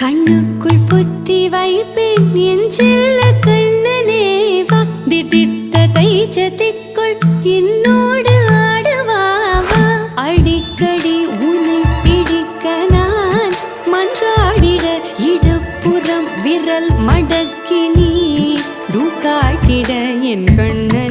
கண்ணுக்குள் புத்தி வைப்பேன் என் செல்ல கண்ணனே வா திதித்த கைச்சத்திக்குள் என்னோடு ஆடுவாவா அடிக்கடி உன்னை பிடிக்க நான் மன்றாடிட இடப்புறம் விரல் மடக்கி நீ காட்டிட என் கண்ண